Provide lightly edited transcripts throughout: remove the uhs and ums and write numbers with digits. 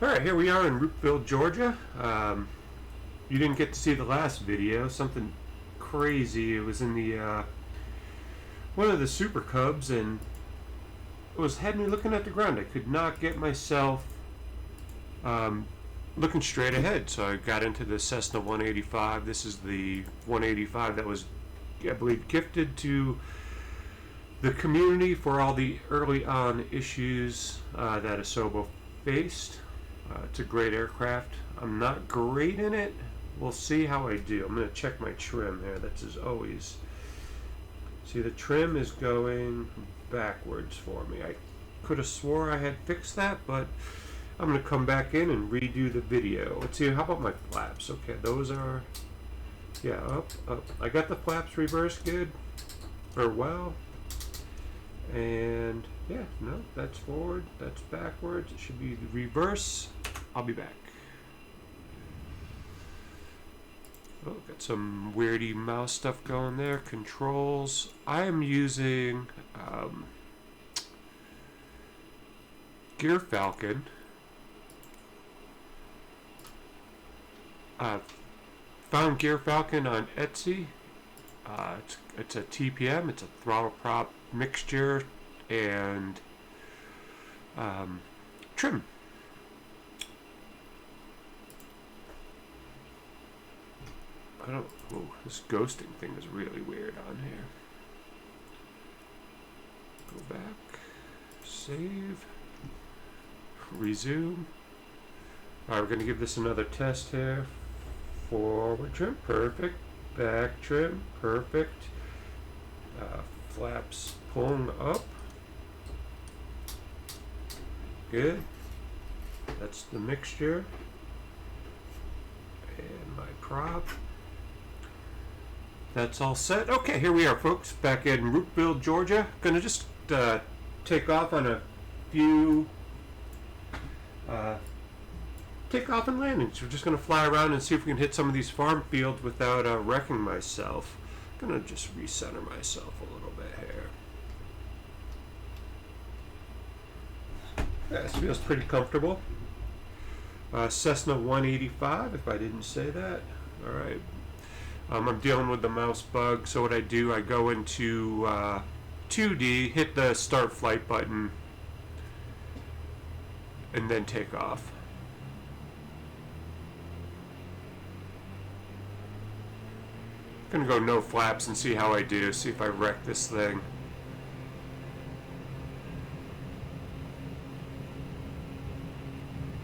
Alright, here we are in Roopville, Georgia. You didn't get to see the last video. Something crazy. It was in the one of the Super Cubs, and it had me looking at the ground. I could not get myself looking straight ahead, so I got into the Cessna 185. This is the 185 that was, I believe, gifted to the community for all the early on issues that Asobo faced. It's a great aircraft. I'm not great in it. We'll see how I do. I'm going to check my trim here. That's as always. See, the trim is going backwards for me. I could have swore I had fixed that, but I'm going to come back in and redo the video. Let's see, how about my flaps? Okay, those are, yeah, up. I got the flaps reversed good, or well. And yeah, no, that's forward, that's backwards. It should be the reverse. I'll be back. Oh, got some weirdy mouse stuff going there. Controls. I am using Gear Falcon. Found Gear Falcon on Etsy. It's a TPM. It's a throttle prop mixture and trim. Oh, this ghosting thing is really weird on here. Go back, save, resume. Alright, we're going to give this another test here. Forward trim, perfect. Back trim, perfect. Flaps pulling up. Good. That's the mixture. And my prop. That's all set. Okay, here we are, folks, back in Roopville, Georgia. Gonna just take off on a few takeoff and landings. We're just gonna fly around and see if we can hit some of these farm fields without wrecking myself. Gonna just recenter myself a little bit here. Yeah, this feels pretty comfortable. Cessna 185, if I didn't say that. All right. I'm dealing with the mouse bug, so what I do, I go into 2D, hit the start flight button, and then take off. Gonna go no flaps and see how I do, see if I wreck this thing.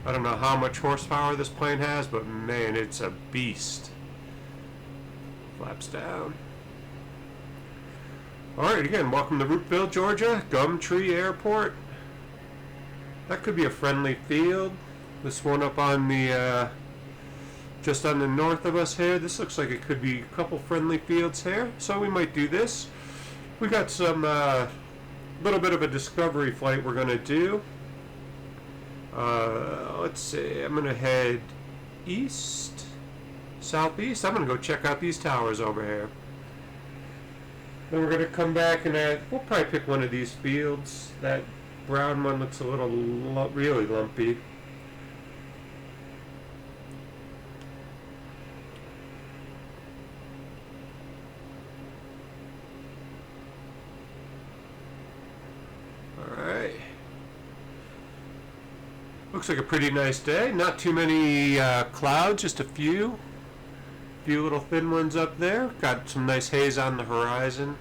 I don't know how much horsepower this plane has, but man, it's a beast. Flaps down. Alright, again, welcome to Roopville, Georgia, Gumtree Airport. That could be a friendly field. This one up on the, just on the north of us here, this looks like it could be a couple friendly fields here, so we might do this. We got some, little bit of a discovery flight we're going to do. Let's see, I'm going to head east, southeast. I'm going to go check out these towers over here. Then we're going to come back and we'll probably pick one of these fields. That brown one looks a little really lumpy. Alright. Looks like a pretty nice day. Not too many clouds, just a few. Few little thin ones up there. Got some nice haze on the horizon.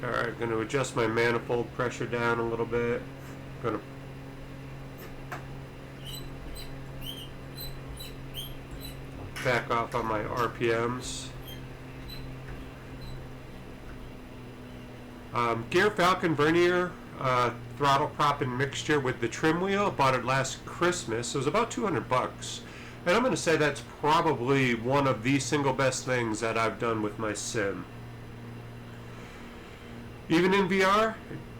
Alright, going to adjust my manifold pressure down a little bit. Going to back off on my RPMs. Gear Falcon vernier throttle prop and mixture with the trim wheel. I bought it last Christmas. It was about 200 bucks. And I'm going to say that's probably one of the single best things that I've done with my sim. Even in VR,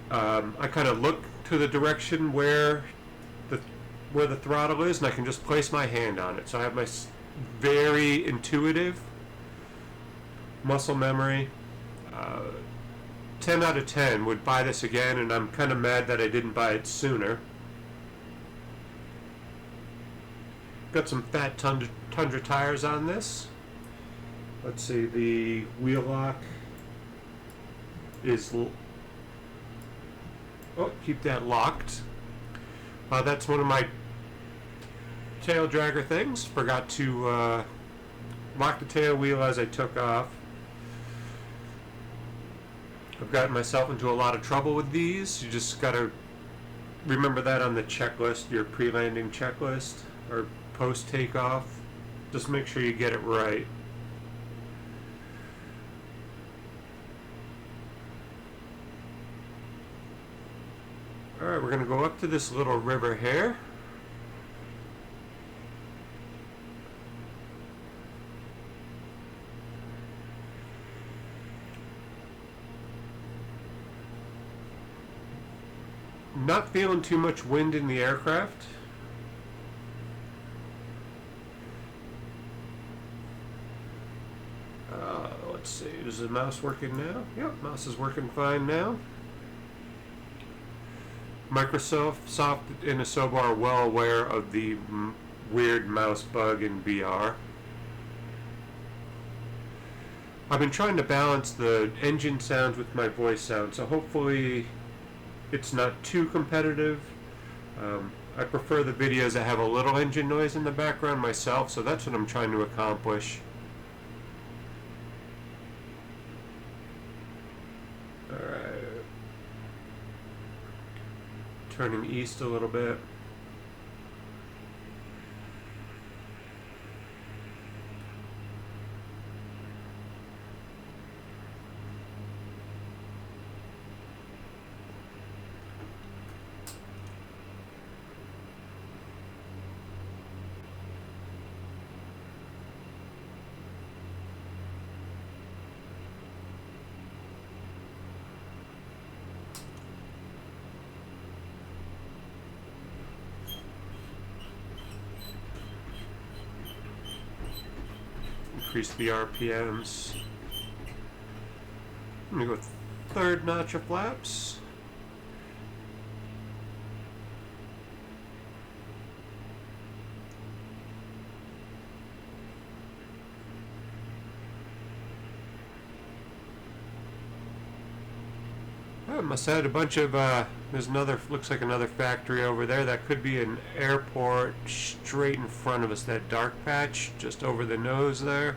I kind of look to the direction where the throttle is, and I can just place my hand on it. So I have my very intuitive. muscle memory. Uh, 10 out of 10 would buy this again, and I'm kind of mad that I didn't buy it sooner. Got some fat Tundra tires on this. Let's see, the wheel lock is... Oh, keep that locked. That's one of my tail dragger things. Forgot to lock the tail wheel as I took off. I've gotten myself into a lot of trouble with these. You just gotta remember that on the checklist, your pre-landing checklist, or post-takeoff. Just make sure you get it right. Alright, we're gonna go up to this little river here. Not feeling too much wind in the aircraft. Let's see, is the mouse working now? Yep, mouse is working fine now. Microsoft and Asobo are well aware of the weird mouse bug in VR. I've been trying to balance the engine sounds with my voice sound, so hopefully it's not too competitive. I prefer the videos that have a little engine noise in the background myself, so that's what I'm trying to accomplish. Alright. Turning east a little bit. Increase the RPMs. I'm gonna go with third notch of flaps. I must have had a bunch of, there's another, looks like another factory over there. That could be an airport straight in front of us, that dark patch just over the nose there.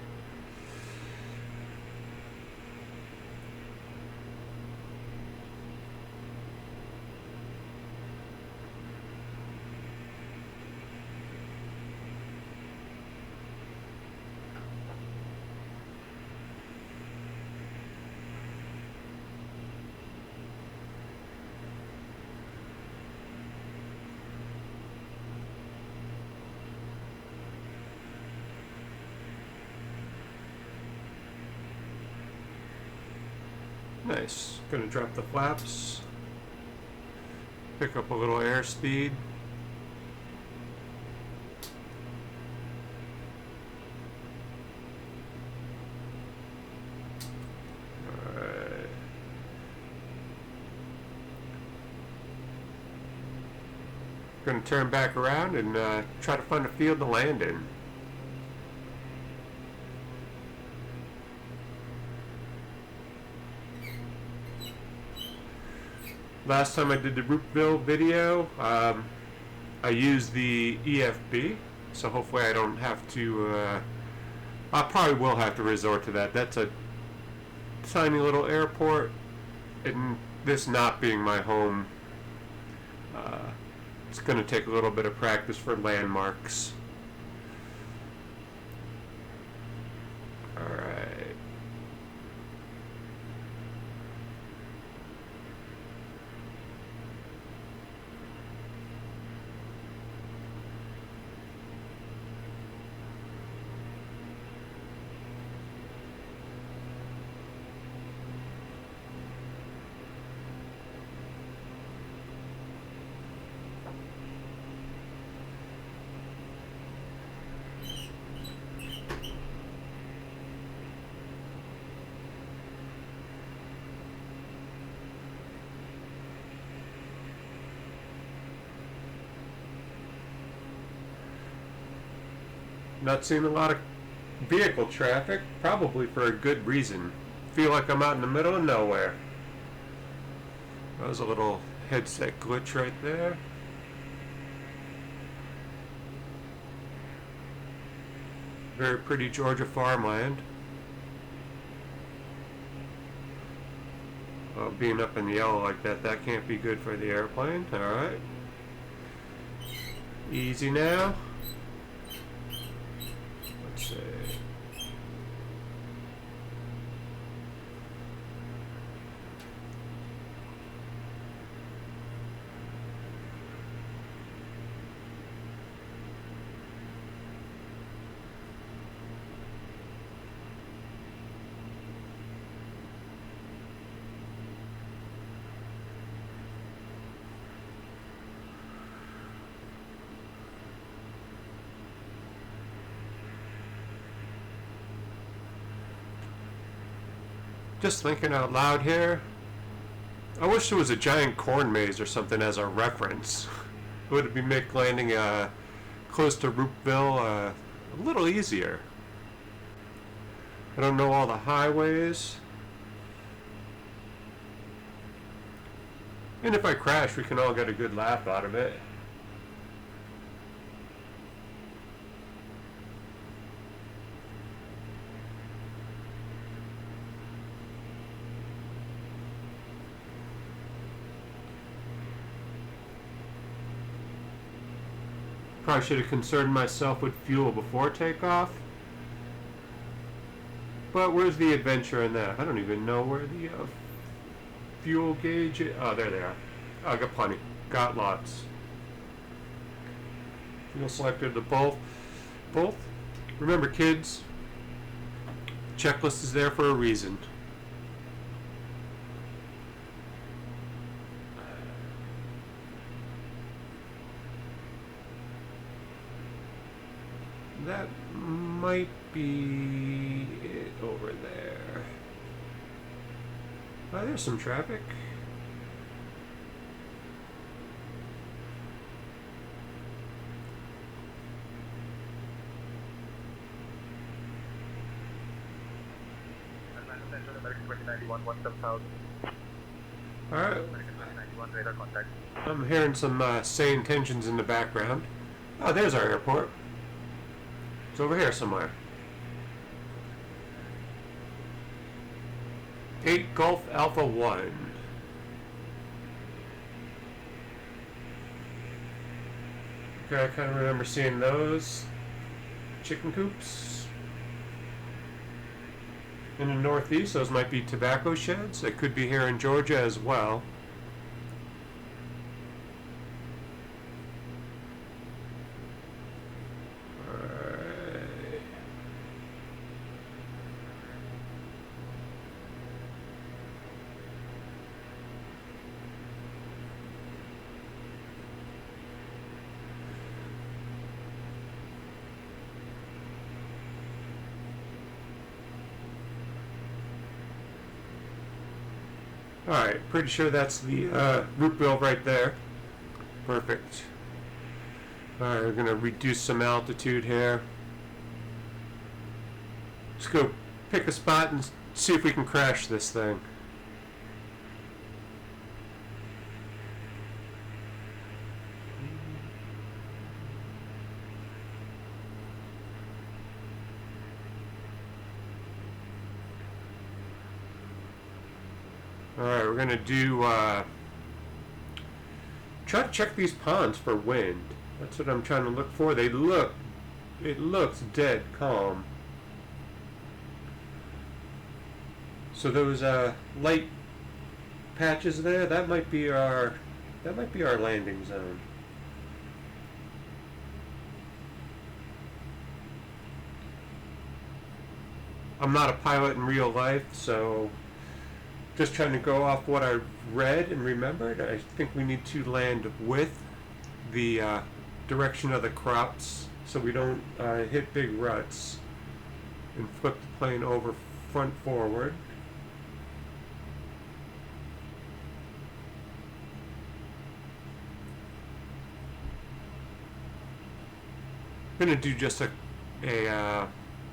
Nice. Gonna drop the flaps. Pick up a little airspeed. Alright. Gonna turn back around and try to find a field to land in. Last time I did the Roopville video, I used the EFB, so hopefully I don't have to, I probably will have to resort to that. That's a tiny little airport, and this not being my home, it's going to take a little bit of practice for landmarks. Alright. Not seeing a lot of vehicle traffic, probably for a good reason. Feel like I'm out in the middle of nowhere. That was a little headset glitch right there. Very pretty Georgia farmland. Being up in the yellow like that, that can't be good for the airplane. Alright. Easy now. Let's see. Just thinking out loud here. I wish there was a giant corn maze or something as a reference. It would make landing close to Roopville a little easier. I don't know all the highways. And if I crash, we can all get a good laugh out of it. Probably should have concerned myself with fuel before takeoff. But where's the adventure in that? I don't even know where the fuel gauge is. Oh, there they are. Oh, I got plenty. Got lots. Fuel selected to both. Both. Remember, kids, checklist is there for a reason. That might be it over there. Oh, there's some traffic. Alright. I'm hearing some sane tensions in the background. Oh, there's our airport. It's over here somewhere. 8 Golf Alpha 1. Okay, I kind of remember seeing those chicken coops. In the northeast, those might be tobacco sheds. They could be here in Georgia as well. Alright, pretty sure that's the Roopville right there. Perfect. Alright, we're going to reduce some altitude here. Let's go pick a spot and see if we can crash this thing. Alright, we're gonna do, try to check these ponds for wind. That's what I'm trying to look for. It looks dead calm. So those, light patches there, that might be our landing zone. I'm not a pilot in real life, so just trying to go off what I read and remembered. I think we need to land with the direction of the crops so we don't hit big ruts and flip the plane over front forward. I'm going to do just a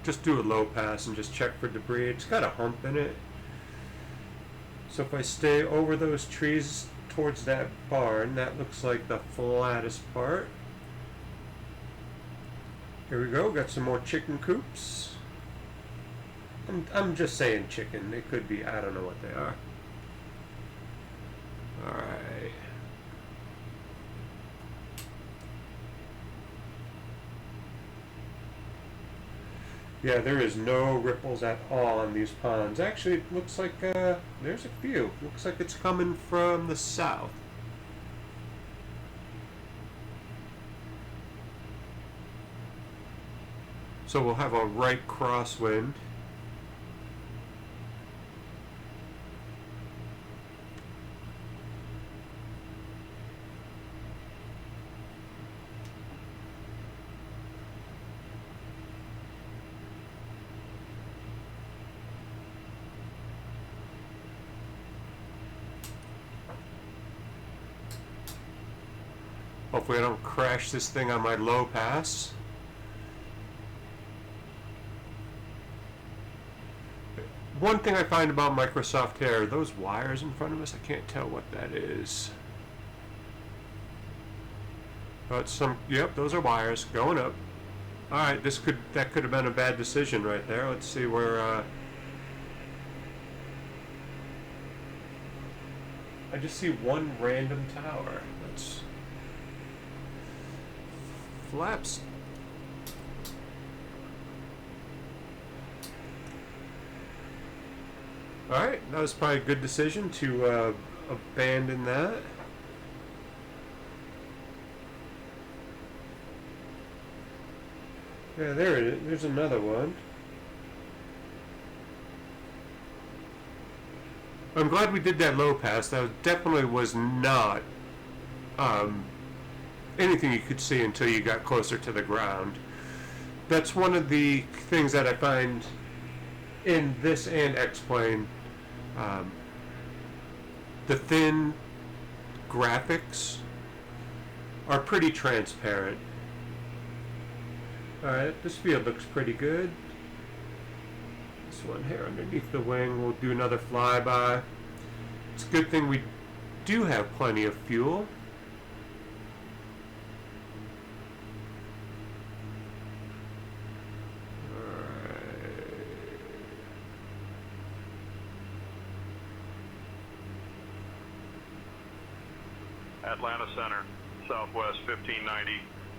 just do a low pass and just check for debris. It's got a hump in it. So if I stay over those trees towards that barn, that looks like the flattest part. Here we go, got some more chicken coops. I'm just saying chicken. They could be, I don't know what they are. Alright. Yeah, there is no ripples at all on these ponds. Actually, it looks like there's a few. Looks like it's coming from the south. So we'll have a right crosswind. Hopefully I don't crash this thing on my low pass. One thing I find about Microsoft Air, those wires in front of us, I can't tell what that is. But yep, those are wires going up. Alright, that could have been a bad decision right there. Let's see where, I just see one random tower. That's flaps. Alright, that was probably a good decision to abandon that. Yeah, there it is. There's another one. I'm glad we did that low pass. That definitely was not anything you could see until you got closer to the ground. That's one of the things that I find in this and X-Plane. The thin graphics are pretty transparent. Alright, this field looks pretty good. This one here underneath the wing, we'll do another flyby. It's a good thing we do have plenty of fuel. Atlanta Center, Southwest 1590,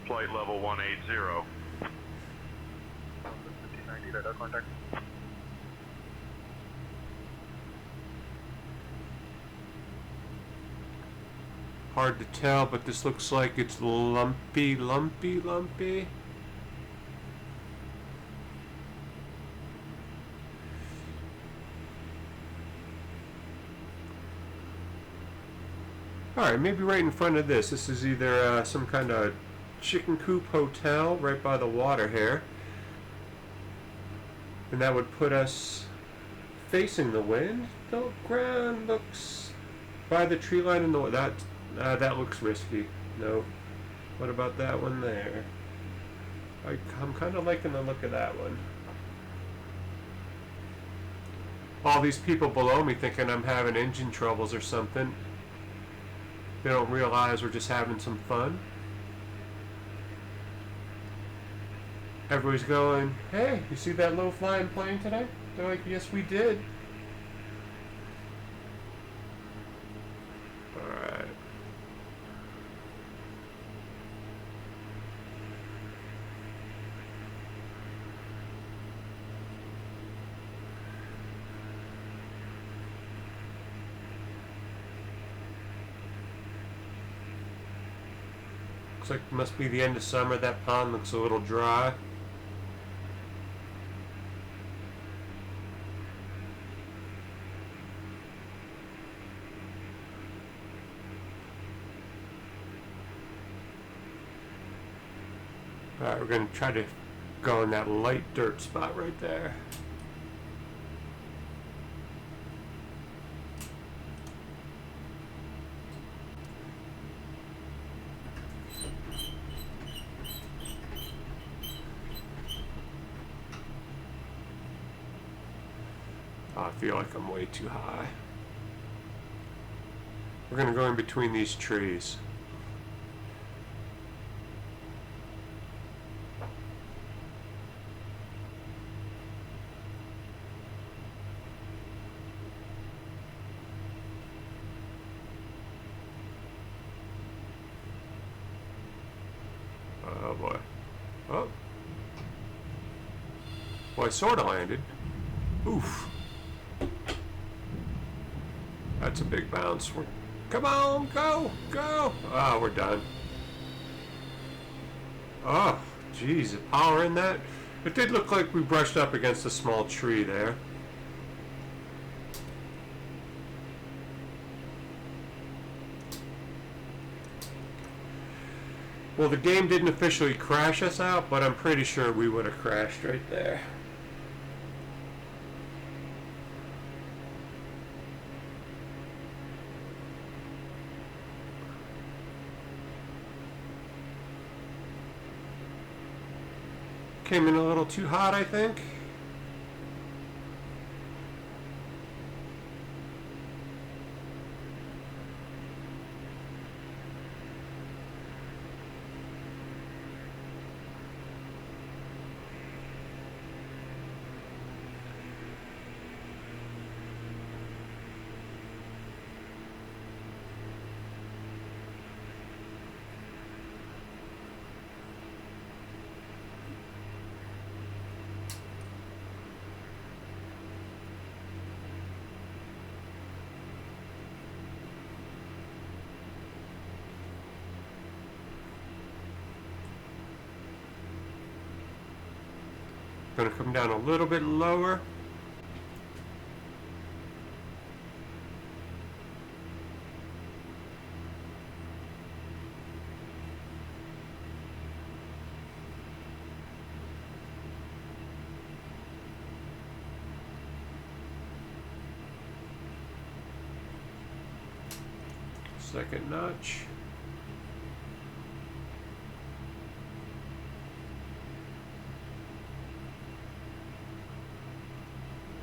flight level 180. 1590, radar contact. Hard to tell, but this looks like it's lumpy. Alright, maybe right in front of this. This is either some kind of chicken coop hotel right by the water here. And that would put us facing the wind. The ground looks by the tree line in the that looks risky. Nope. What about that one there? I'm kind of liking the look of that one. All these people below me thinking I'm having engine troubles or something. They don't realize we're just having some fun. Everybody's going, hey, you see that low flying plane today? They're like, yes, we did. Alright. Looks like it must be the end of summer. That pond looks a little dry. Alright, we're going to try to go in that light dirt spot right there. Oh, I feel like I'm way too high. We're gonna go in between these trees. Oh boy. Oh. Well, I sort of landed. Oof. That's a big bounce. Come on, go, go. Ah, we're done. Oh, geez, the power in that. It did look like we brushed up against a small tree there. Well, the game didn't officially crash us out, but I'm pretty sure we would have crashed right there. Came in a little too hot, I think. Gonna come down a little bit lower. Second notch.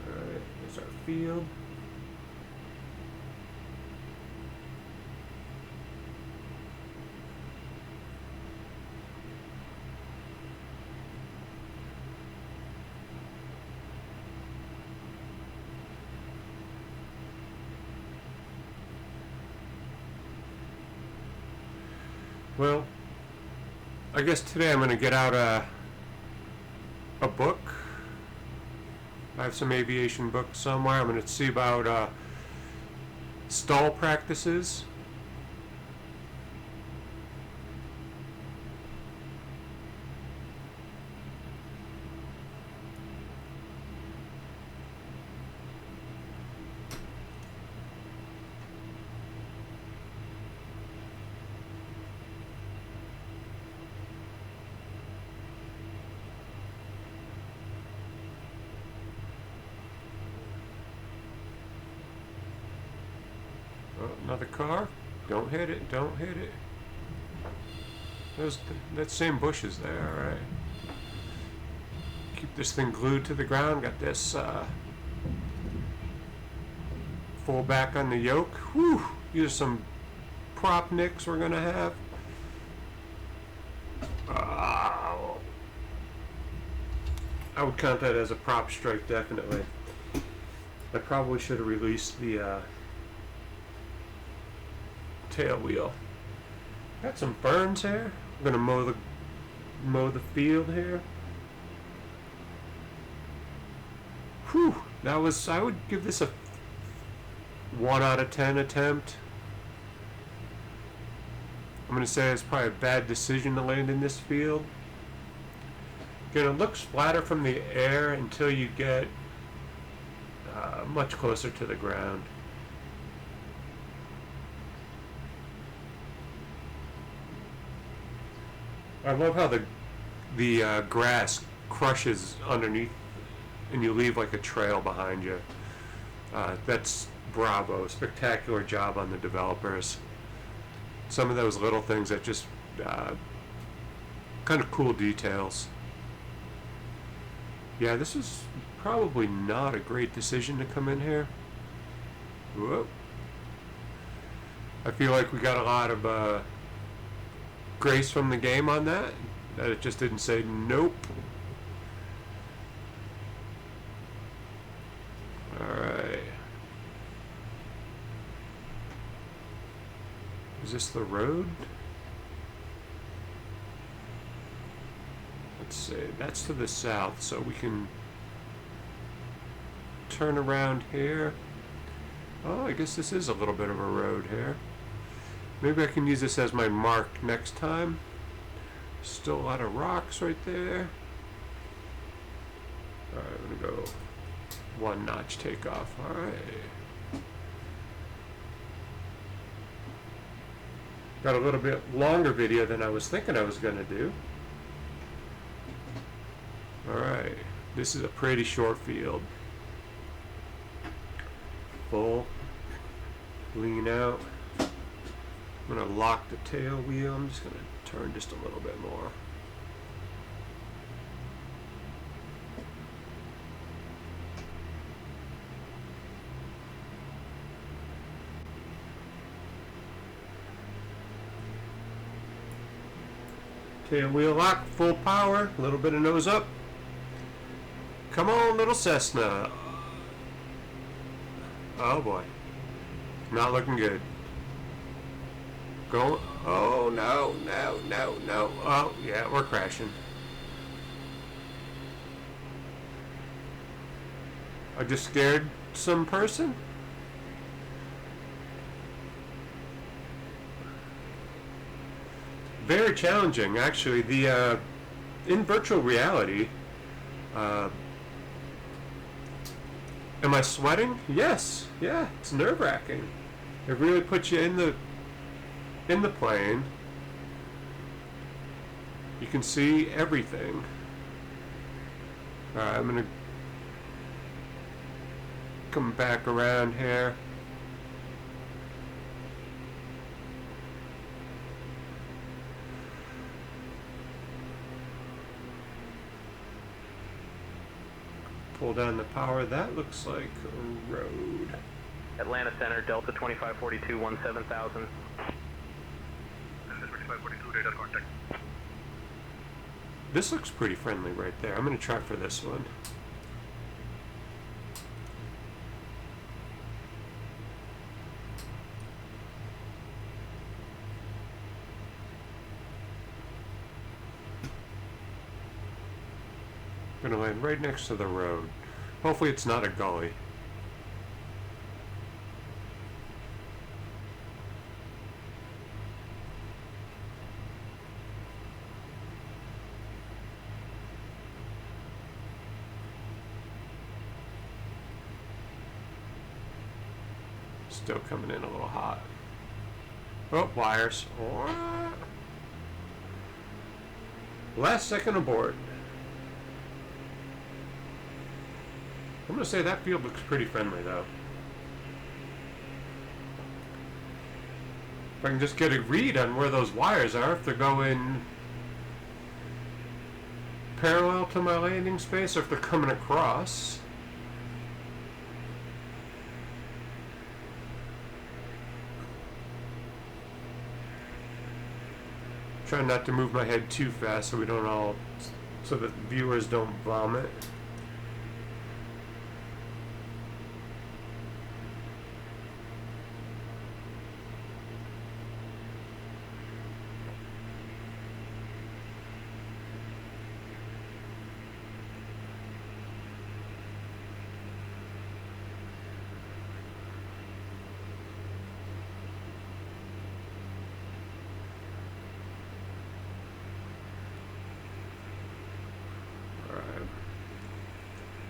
Alright, there's our field. Well, I guess today I'm going to get out a book. I have some aviation books somewhere. I'm going to see about STOL practices. Oh, another car. Don't hit it. Don't hit it. That same bush is there. All right. Keep this thing glued to the ground. Got this full back on the yoke. Whew. These are some prop nicks we're gonna have. I would count that as a prop strike, definitely. I probably should have released the tail wheel. Got some ferns here. I'm gonna mow the field here. Whew, that was, I would give this a 1 out of 10 attempt. I'm gonna say it's probably a bad decision to land in this field. Gonna look flatter from the air until you get much closer to the ground. I love how the grass crushes underneath and you leave like a trail behind you. That's bravo. Spectacular job on the developers. Some of those little things that just kind of cool details. Yeah, this is probably not a great decision to come in here. Whoa. I feel like we got a lot of grace from the game on that. That it just didn't say nope. Alright. Is this the road? Let's see. That's to the south, so we can turn around here. Oh, I guess this is a little bit of a road here. Maybe I can use this as my mark next time. Still a lot of rocks right there. Alright, I'm gonna go one notch takeoff. Alright. Got a little bit longer video than I was thinking I was gonna do. Alright. This is a pretty short field. Full. Lean out. I'm going to lock the tail wheel. I'm just going to turn just a little bit more. Tail wheel lock, full power, a little bit of nose up. Come on, little Cessna. Oh boy. Not looking good. Going. Oh no, no, no, no. Oh yeah, we're crashing. I just scared some person. Very challenging, actually. The in virtual reality. Am I sweating? Yes. Yeah, it's nerve-wracking. It really puts you in the plane. You can see everything. Alright, I'm gonna come back around here. Pull down the power. That looks like a road. Atlanta Center, Delta 2542, 17000. Delta 2542, radar contact. This looks pretty friendly right there. I'm going to try for this one. I'm going to land right next to the road. Hopefully it's not a gully. Still coming in a little hot. Oh, wires. What? Last second aboard. I'm going to say that field looks pretty friendly, though. If I can just get a read on where those wires are, if they're going parallel to my landing space, or if they're coming across. Trying not to move my head too fast so we don't all, so that viewers don't vomit.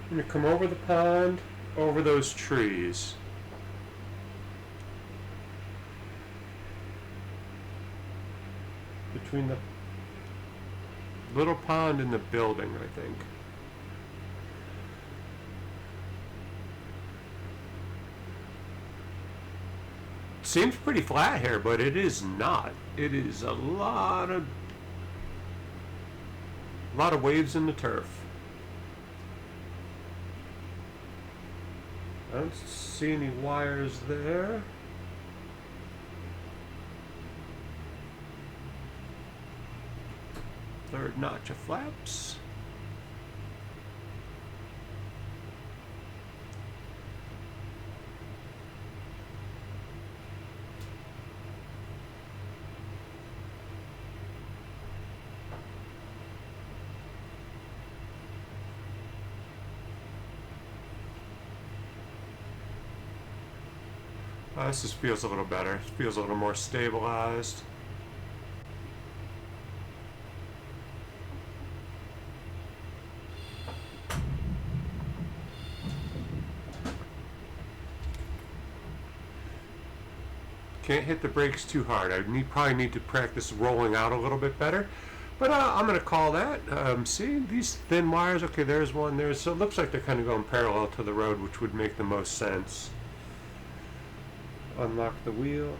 I'm going to come over the pond, over those trees. Between the little pond and the building, I think. Seems pretty flat here, but it is not. It is a lot of waves in the turf. I don't see any wires there. Third notch of flaps. This just feels a little better. It feels a little more stabilized. Can't hit the brakes too hard. I probably need to practice rolling out a little bit better. But I'm going to call that. See, these thin wires, okay, there's one there. So it looks like they're kind of going parallel to the road, which would make the most sense. Unlock the wheel.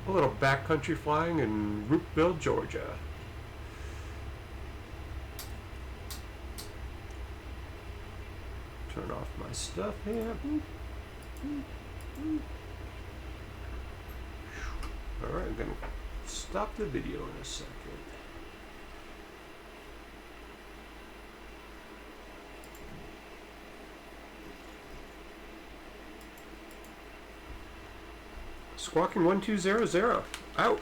A little backcountry flying in Roopville, Georgia. Turn off my stuff here. Alright, I'm going to stop the video in a second. Squawking 1200. Out.